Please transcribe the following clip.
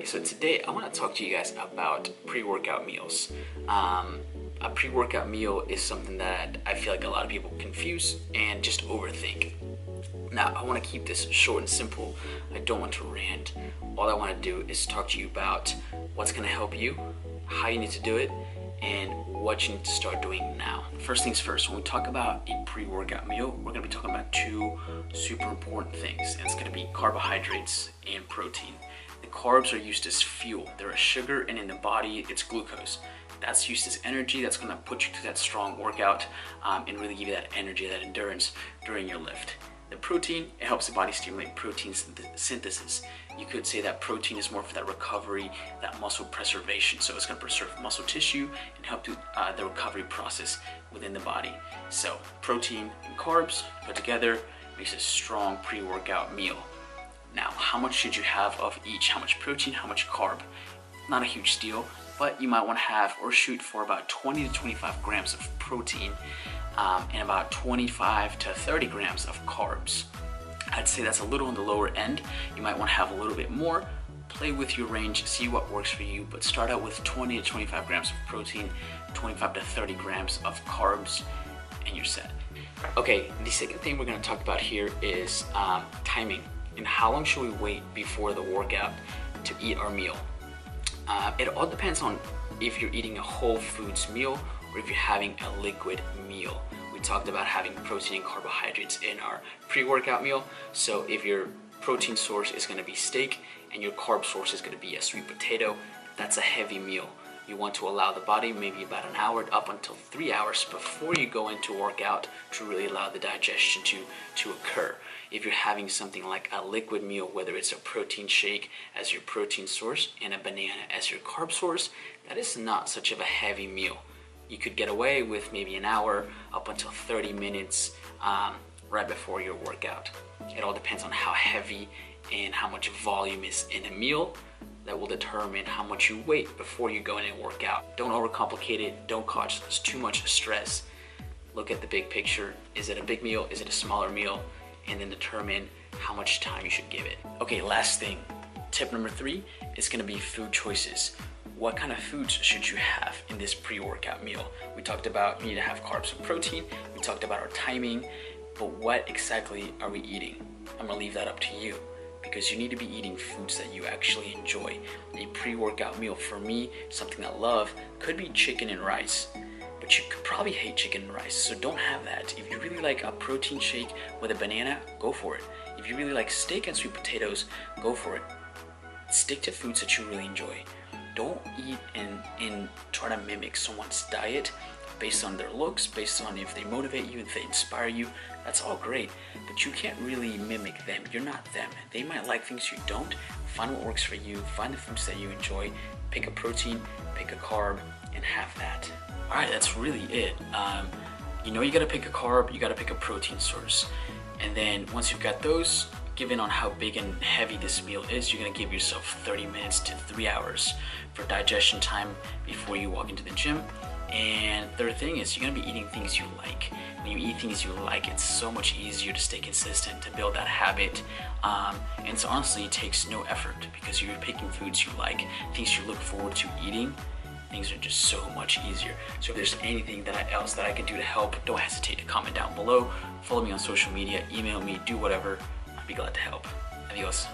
So today I want to talk to you guys about pre-workout meals. A pre-workout meal is something that I feel like a lot of people confuse and just overthink. Now, I want to keep this short and simple. I don't want to rant. All I want to do is talk to you about what's going to help you, how you need to do it, and what you need to start doing now. First things first, when we talk about a pre-workout meal, we're going to be talking about two super important things, and it's going to be carbohydrates and protein. The carbs are used as fuel. They're a sugar, and in the body, it's glucose. That's used as energy. That's going to put you to that strong workout and really give you that energy, that endurance during your lift. The protein, it helps the body stimulate protein synthesis. You could say that protein is more for that recovery, that muscle preservation. So it's going to preserve muscle tissue and help the recovery process within the body. So protein and carbs put together makes a strong pre-workout meal. Now, how much should you have of each? How much protein, how much carb? Not a huge deal, but you might want to have or shoot for about 20 to 25 grams of protein and about 25 to 30 grams of carbs. I'd say that's a little on the lower end. You might want to have a little bit more. Play with your range, see what works for you, but start out with 20 to 25 grams of protein, 25 to 30 grams of carbs, and you're set. Okay, the second thing we're going to talk about here is timing. And how long should we wait before the workout to eat our meal? It all depends on if you're eating a whole foods meal or if you're having a liquid meal. We talked about having protein and carbohydrates in our pre-workout meal. So if your protein source is going to be steak and your carb source is going to be a sweet potato, that's a heavy meal. You want to allow the body maybe about an hour up until 3 hours before you go into workout to really allow the digestion to occur. If you're having something like a liquid meal, whether it's a protein shake as your protein source and a banana as your carb source, that is not such of a heavy meal. You could get away with maybe an hour up until 30 minutes right before your workout. It all depends on how heavy and how much volume is in a meal. That will determine how much you wait before you go in and work out. Don't overcomplicate it. Don't cause too much stress. Look at the big picture. Is it a big meal? Is it a smaller meal? And then determine how much time you should give it. Okay, last thing. Tip number 3 is going to be food choices. What kind of foods should you have in this pre-workout meal? We talked about you need to have carbs and protein. We talked about our timing. But what exactly are we eating? I'm going to leave that up to you, because you need to be eating foods that you actually enjoy. A pre-workout meal, for me, something I love, could be chicken and rice. But you could probably hate chicken and rice, so don't have that. If you really like a protein shake with a banana, go for it. If you really like steak and sweet potatoes, go for it. Stick to foods that you really enjoy. Don't eat and try to mimic someone's diet based on their looks, based on if they motivate you, if they inspire you. That's all great, but you can't really mimic them. You're not them. They might like things you don't. Find what works for you. Find the foods that you enjoy. Pick a protein, pick a carb, and have that. All right, that's really it. You gotta pick a carb, you gotta pick a protein source. And then once you've got those, given on how big and heavy this meal is, you're gonna give yourself 30 minutes to 3 hours for digestion time before you walk into the gym. And third thing is you're gonna be eating things you like. When you eat things you like, it's so much easier to stay consistent, to build that habit. And so honestly, it takes no effort because you're picking foods you like, things you look forward to eating. Things are just so much easier. So if there's anything else that I can do to help, don't hesitate to comment down below. Follow me on social media, email me, do whatever. I'd be glad to help. Adios.